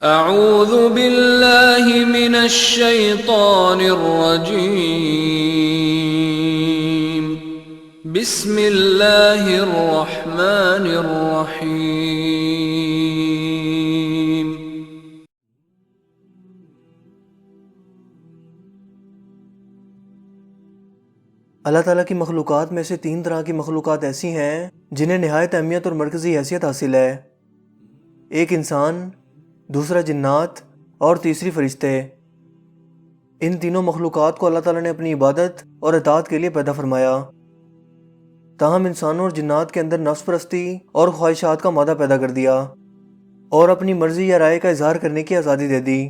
اعوذ باللہ من الشیطان الرجیم بسم اللہ الرحمن الرحیم۔ اللہ تعالیٰ کی مخلوقات میں سے 3 طرح کی مخلوقات ایسی ہیں جنہیں نہایت اہمیت اور مرکزی حیثیت حاصل ہے۔ ایک انسان، دوسرا جنات اور تیسری فرشتے۔ ان تینوں مخلوقات کو اللہ تعالیٰ نے اپنی عبادت اور اطاعت کے لیے پیدا فرمایا، تاہم انسانوں اور جنات کے اندر نفس پرستی اور خواہشات کا مادہ پیدا کر دیا اور اپنی مرضی یا رائے کا اظہار کرنے کی آزادی دے دی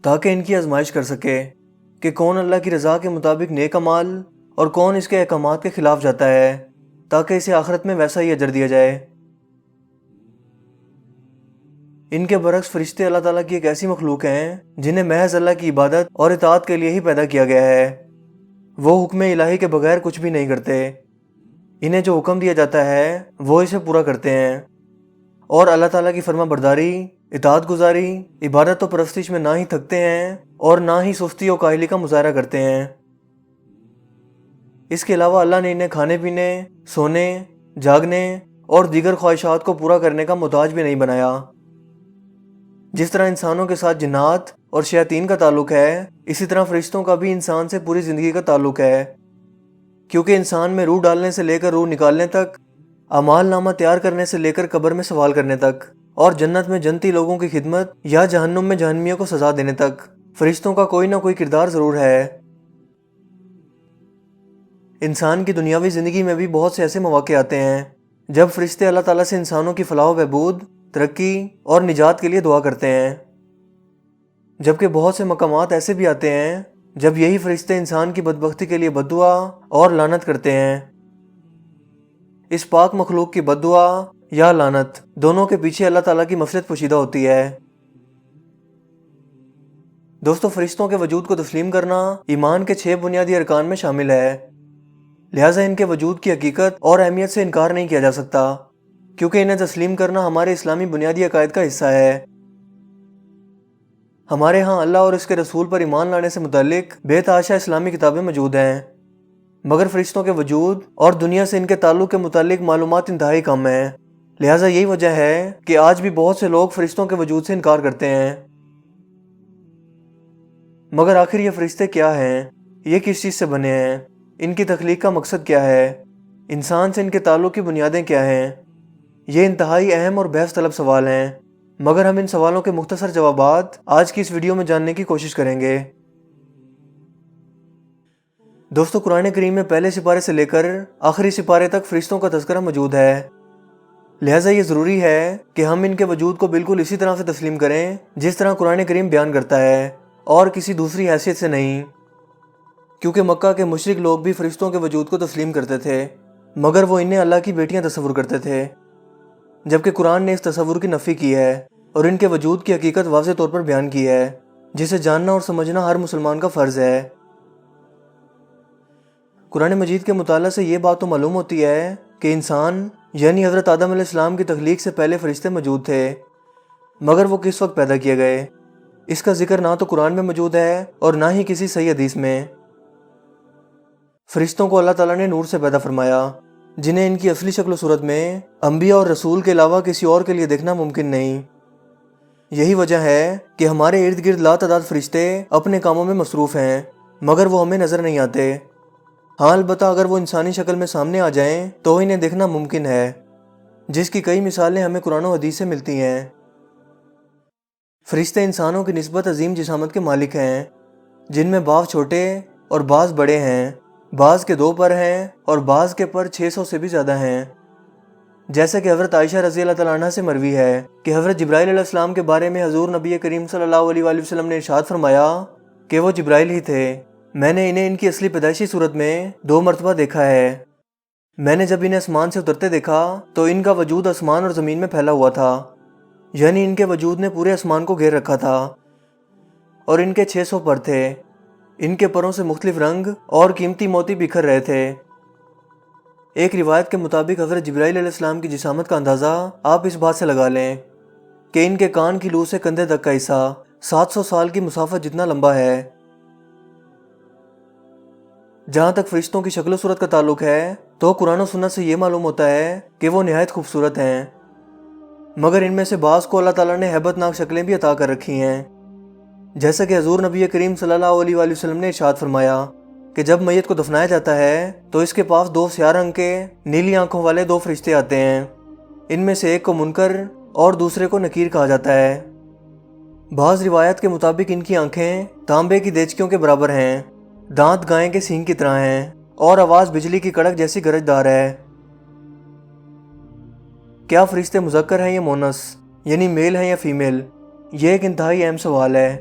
تاکہ ان کی آزمائش کر سکے کہ کون اللہ کی رضا کے مطابق نیک اعمال اور کون اس کے احکامات کے خلاف جاتا ہے، تاکہ اسے آخرت میں ویسا ہی اجر دیا جائے۔ ان کے برعکس فرشتے اللہ تعالیٰ کی ایک ایسی مخلوق ہیں جنہیں محض اللہ کی عبادت اور اطاعت کے لیے ہی پیدا کیا گیا ہے۔ وہ حکم الہی کے بغیر کچھ بھی نہیں کرتے، انہیں جو حکم دیا جاتا ہے وہ اسے پورا کرتے ہیں، اور اللہ تعالیٰ کی فرما برداری، اطاعت گزاری، عبادت و پرستش میں نہ ہی تھکتے ہیں اور نہ ہی سستی و کاہلی کا مظاہرہ کرتے ہیں۔ اس کے علاوہ اللہ نے انہیں کھانے پینے، سونے، جاگنے اور دیگر خواہشات کو پورا کرنے کا محتاج بھی نہیں بنایا۔ جس طرح انسانوں کے ساتھ جنات اور شیاطین کا تعلق ہے، اسی طرح فرشتوں کا بھی انسان سے پوری زندگی کا تعلق ہے، کیونکہ انسان میں روح ڈالنے سے لے کر روح نکالنے تک، اعمال نامہ تیار کرنے سے لے کر قبر میں سوال کرنے تک، اور جنت میں جنتی لوگوں کی خدمت یا جہنم میں جہنمیوں کو سزا دینے تک فرشتوں کا کوئی نہ کوئی کردار ضرور ہے۔ انسان کی دنیاوی زندگی میں بھی بہت سے ایسے مواقع آتے ہیں جب فرشتے اللہ تعالیٰ سے انسانوں کی فلاح و بہبود، ترقی اور نجات کے لیے دعا کرتے ہیں، جبکہ بہت سے مقامات ایسے بھی آتے ہیں جب یہی فرشتے انسان کی بدبختی کے لیے بد دعا اور لعنت کرتے ہیں۔ اس پاک مخلوق کی بد دعا یا لعنت دونوں کے پیچھے اللہ تعالیٰ کی مصلحت پوشیدہ ہوتی ہے۔ دوستو، فرشتوں کے وجود کو تسلیم کرنا ایمان کے 6 بنیادی ارکان میں شامل ہے، لہٰذا ان کے وجود کی حقیقت اور اہمیت سے انکار نہیں کیا جا سکتا، کیونکہ انہیں تسلیم کرنا ہمارے اسلامی بنیادی عقائد کا حصہ ہے۔ ہمارے ہاں اللہ اور اس کے رسول پر ایمان لانے سے متعلق بے تحاشا اسلامی کتابیں موجود ہیں، مگر فرشتوں کے وجود اور دنیا سے ان کے تعلق کے متعلق معلومات انتہائی کم ہیں۔ لہٰذا یہی وجہ ہے کہ آج بھی بہت سے لوگ فرشتوں کے وجود سے انکار کرتے ہیں۔ مگر آخر یہ فرشتے کیا ہیں؟ یہ کس چیز سے بنے ہیں؟ ان کی تخلیق کا مقصد کیا ہے؟ انسان سے ان کے تعلق کی بنیادیں کیا ہیں؟ یہ انتہائی اہم اور بحث طلب سوال ہیں، مگر ہم ان سوالوں کے مختصر جوابات آج کی اس ویڈیو میں جاننے کی کوشش کریں گے۔ دوستو، قرآن کریم میں پہلے سپارے سے لے کر آخری سپارے تک فرشتوں کا تذکرہ موجود ہے، لہٰذا یہ ضروری ہے کہ ہم ان کے وجود کو بالکل اسی طرح سے تسلیم کریں جس طرح قرآن کریم بیان کرتا ہے، اور کسی دوسری حیثیت سے نہیں، کیونکہ مکہ کے مشرک لوگ بھی فرشتوں کے وجود کو تسلیم کرتے تھے، مگر وہ انہیں اللہ کی بیٹیاں تصور کرتے تھے، جبکہ قرآن نے اس تصور کی نفی کی ہے اور ان کے وجود کی حقیقت واضح طور پر بیان کی ہے، جسے جاننا اور سمجھنا ہر مسلمان کا فرض ہے۔ قرآن مجید کے مطالعہ سے یہ بات تو معلوم ہوتی ہے کہ انسان یعنی حضرت آدم علیہ السلام کی تخلیق سے پہلے فرشتے موجود تھے، مگر وہ کس وقت پیدا کیے گئے، اس کا ذکر نہ تو قرآن میں موجود ہے اور نہ ہی کسی صحیح حدیث میں۔ فرشتوں کو اللہ تعالیٰ نے نور سے پیدا فرمایا، جنہیں ان کی اصلی شکل و صورت میں انبیاء اور رسول کے علاوہ کسی اور کے لیے دیکھنا ممکن نہیں۔ یہی وجہ ہے کہ ہمارے ارد گرد لاتعداد فرشتے اپنے کاموں میں مصروف ہیں، مگر وہ ہمیں نظر نہیں آتے۔ ہاں، البتہ اگر وہ انسانی شکل میں سامنے آ جائیں تو انہیں دیکھنا ممکن ہے، جس کی کئی مثالیں ہمیں قرآن و حدیث سے ملتی ہیں۔ فرشتے انسانوں کی نسبت عظیم جسامت کے مالک ہیں، جن میں بعض چھوٹے اور بعض بڑے ہیں، بعض کے 2 پر ہیں اور بعض کے پر 600 سے بھی زیادہ ہیں۔ جیسا کہ حضرت عائشہ رضی اللہ تعالیٰ عنہ سے مروی ہے کہ حضرت جبرائیل علیہ السلام کے بارے میں حضور نبی کریم صلی اللہ علیہ وآلہ وسلم نے ارشاد فرمایا کہ وہ جبرائیل ہی تھے، میں نے انہیں ان کی اصلی پیدائشی صورت میں 2 مرتبہ دیکھا ہے۔ میں نے جب انہیں آسمان سے اترتے دیکھا تو ان کا وجود آسمان اور زمین میں پھیلا ہوا تھا، یعنی ان کے وجود نے پورے آسمان کو گھیر رکھا تھا، اور ان کے 600 پر تھے۔ ان کے پروں سے مختلف رنگ اور قیمتی موتی بکھر رہے تھے۔ ایک روایت کے مطابق حضرت جبرائیل علیہ السلام کی جسامت کا اندازہ آپ اس بات سے لگا لیں کہ ان کے کان کی لو سے کندھے تک کا حصہ 700 سال کی مسافت جتنا لمبا ہے۔ جہاں تک فرشتوں کی شکل و صورت کا تعلق ہے تو قرآن و سنت سے یہ معلوم ہوتا ہے کہ وہ نہایت خوبصورت ہیں، مگر ان میں سے بعض کو اللہ تعالیٰ نے ہیبت ناک شکلیں بھی عطا کر رکھی ہیں، جیسا کہ حضور نبی کریم صلی اللہ علیہ وآلہ وسلم نے ارشاد فرمایا کہ جب میت کو دفنایا جاتا ہے تو اس کے پاس 2 سیاہ رنگ کے نیلی آنکھوں والے 2 فرشتے آتے ہیں۔ ان میں سے ایک کو منکر اور دوسرے کو نکیر کہا جاتا ہے۔ بعض روایت کے مطابق ان کی آنکھیں تانبے کی دیچکیوں کے برابر ہیں، دانت گائے کے سینگ کی طرح ہیں اور آواز بجلی کی کڑک جیسی گرجدار ہے۔ کیا فرشتے مذکر ہیں یا مونس، یعنی میل ہیں یا فیمیل؟ یہ ایک انتہائی اہم سوال ہے۔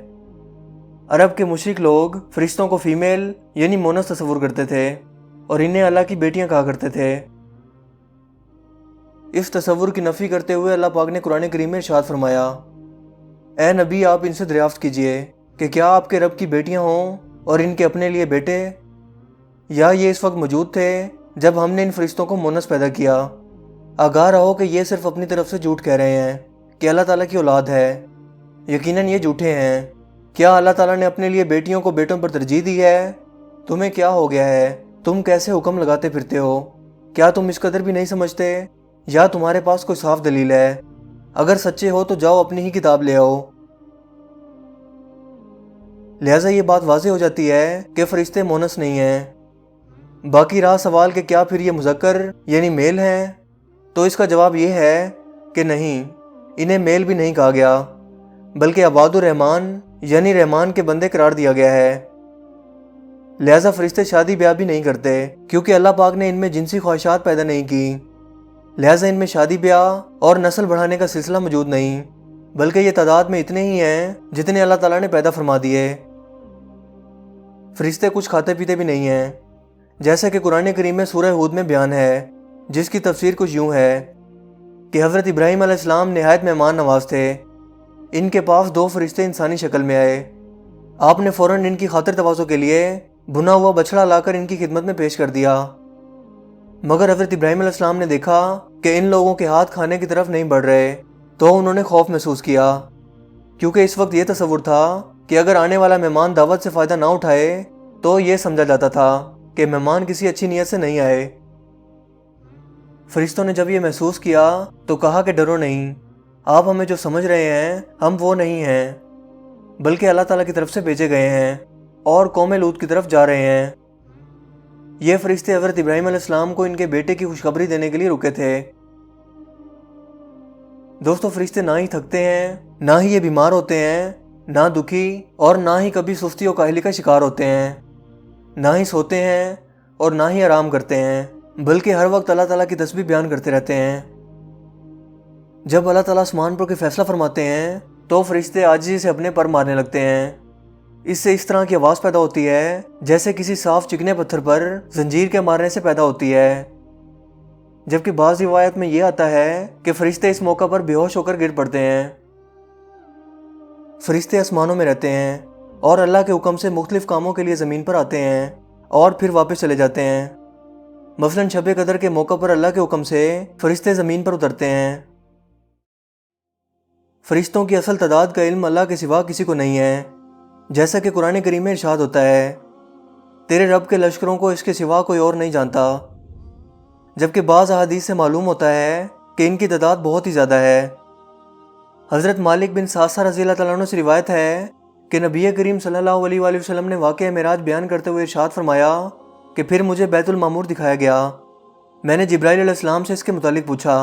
عرب کے مشرک لوگ فرشتوں کو فیمیل یعنی مونس تصور کرتے تھے اور انہیں اللہ کی بیٹیاں کہا کرتے تھے۔ اس تصور کی نفی کرتے ہوئے اللہ پاک نے قرآن کریم میں ارشاد فرمایا، اے نبی آپ ان سے دریافت کیجئے کہ کیا آپ کے رب کی بیٹیاں ہوں اور ان کے اپنے لیے بیٹے، یا یہ اس وقت موجود تھے جب ہم نے ان فرشتوں کو مونس پیدا کیا؟ آگاہ رہو کہ یہ صرف اپنی طرف سے جھوٹ کہہ رہے ہیں کہ اللہ تعالیٰ کی اولاد ہے، یقیناً یہ جھوٹے ہیں۔ کیا اللہ تعالیٰ نے اپنے لیے بیٹیوں کو بیٹوں پر ترجیح دی ہے؟ تمہیں کیا ہو گیا ہے؟ تم کیسے حکم لگاتے پھرتے ہو؟ کیا تم اس قدر بھی نہیں سمجھتے یا تمہارے پاس کوئی صاف دلیل ہے؟ اگر سچے ہو تو جاؤ اپنی ہی کتاب لے آؤ۔ لہٰذا یہ بات واضح ہو جاتی ہے کہ فرشتے مونس نہیں ہیں۔ باقی رہا سوال کہ کیا پھر یہ مذکر یعنی میل ہیں، تو اس کا جواب یہ ہے کہ نہیں، انہیں میل بھی نہیں کہا گیا بلکہ عباد الرحمن یعنی رحمان کے بندے قرار دیا گیا ہے۔ لہٰذا فرشتے شادی بیاہ بھی نہیں کرتے کیونکہ اللہ پاک نے ان میں جنسی خواہشات پیدا نہیں کی، لہٰذا ان میں شادی بیاہ اور نسل بڑھانے کا سلسلہ موجود نہیں، بلکہ یہ تعداد میں اتنے ہی ہیں جتنے اللہ تعالیٰ نے پیدا فرما دیے۔ فرشتے کچھ کھاتے پیتے بھی نہیں ہیں، جیسا کہ قرآن کریم میں سورہ ہود میں بیان ہے، جس کی تفسیر کچھ یوں ہے کہ حضرت ابراہیم علیہ السلام نہایت مہمان نواز تھے۔ ان کے پاس 2 فرشتے انسانی شکل میں آئے، آپ نے فوراً ان کی خاطر تواضع کے لیے بھنا ہوا بچڑا لا کر ان کی خدمت میں پیش کر دیا، مگر حضرت ابراہیم علیہ السلام نے دیکھا کہ ان لوگوں کے ہاتھ کھانے کی طرف نہیں بڑھ رہے تو انہوں نے خوف محسوس کیا، کیونکہ اس وقت یہ تصور تھا کہ اگر آنے والا مہمان دعوت سے فائدہ نہ اٹھائے تو یہ سمجھا جاتا تھا کہ مہمان کسی اچھی نیت سے نہیں آئے۔ فرشتوں نے جب یہ محسوس کیا تو کہا کہ ڈرو نہیں، آپ ہمیں جو سمجھ رہے ہیں ہم وہ نہیں ہیں، بلکہ اللہ تعالیٰ کی طرف سے بھیجے گئے ہیں اور قوم لوط کی طرف جا رہے ہیں۔ یہ فرشتے حضرت ابراہیم علیہ السلام کو ان کے بیٹے کی خوشخبری دینے کے لیے رکے تھے۔ دوستو، فرشتے نہ ہی تھکتے ہیں، نہ ہی یہ بیمار ہوتے ہیں، نہ دکھی اور نہ ہی کبھی سستی و کاہلی کا شکار ہوتے ہیں، نہ ہی سوتے ہیں اور نہ ہی آرام کرتے ہیں، بلکہ ہر وقت اللہ تعالیٰ کی تسبیح بیان کرتے رہتے ہیں۔ جب اللہ تعالیٰ آسمان پر کوئی فیصلہ فرماتے ہیں تو فرشتے عاجزی سے اپنے پر مارنے لگتے ہیں۔ اس سے اس طرح کی آواز پیدا ہوتی ہے جیسے کسی صاف چکنے پتھر پر زنجیر کے مارنے سے پیدا ہوتی ہے، جبکہ بعض روایت میں یہ آتا ہے کہ فرشتے اس موقع پر بے ہوش ہو کر گر پڑتے ہیں۔ فرشتے آسمانوں میں رہتے ہیں اور اللہ کے حکم سے مختلف کاموں کے لیے زمین پر آتے ہیں اور پھر واپس چلے جاتے ہیں۔ مثلاً شب قدر کے موقع پر اللہ کے حکم سے فرشتے زمین پر اترتے ہیں۔ فرشتوں کی اصل تعداد کا علم اللہ کے سوا کسی کو نہیں ہے، جیسا کہ قرآن کریم میں ارشاد ہوتا ہے، تیرے رب کے لشکروں کو اس کے سوا کوئی اور نہیں جانتا، جبکہ بعض احادیث سے معلوم ہوتا ہے کہ ان کی تعداد بہت ہی زیادہ ہے۔ حضرت مالک بن ساسا رضی اللہ تعالیٰ عنہ سے روایت ہے کہ نبی کریم صلی اللہ علیہ وآلہ وسلم نے واقعہ معراج بیان کرتے ہوئے ارشاد فرمایا کہ پھر مجھے بیت المعمور دکھایا گیا۔ میں نے جبرائیل علیہ السلام سے اس کے متعلق پوچھا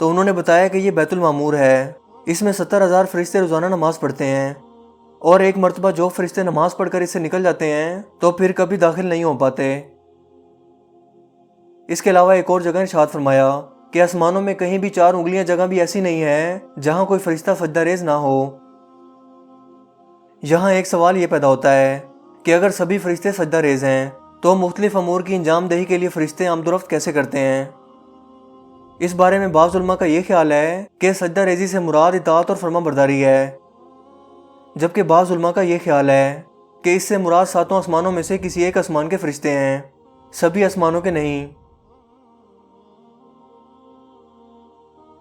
تو انہوں نے بتایا کہ یہ بیت المعمور ہے، اس میں 70,000 فرشتے روزانہ نماز پڑھتے ہیں، اور ایک مرتبہ جو فرشتے نماز پڑھ کر اس سے نکل جاتے ہیں تو پھر کبھی داخل نہیں ہو پاتے۔ اس کے علاوہ ایک اور جگہ ارشاد فرمایا کہ آسمانوں میں کہیں بھی 4 انگلیاں جگہ بھی ایسی نہیں ہے جہاں کوئی فرشتہ سجدہ ریز نہ ہو۔ یہاں ایک سوال یہ پیدا ہوتا ہے کہ اگر سبھی فرشتے سجدہ ریز ہیں تو مختلف امور کی انجام دہی کے لیے فرشتے آمد و رفت کیسے کرتے ہیں؟ اس بارے میں بعض علماء کا یہ خیال ہے کہ سجدہ ریزی سے مراد اطاعت اور فرما برداری ہے، جبکہ بعض علماء کا یہ خیال ہے کہ اس سے مراد 7 آسمانوں میں سے کسی ایک آسمان کے فرشتے ہیں، سبھی آسمانوں کے نہیں۔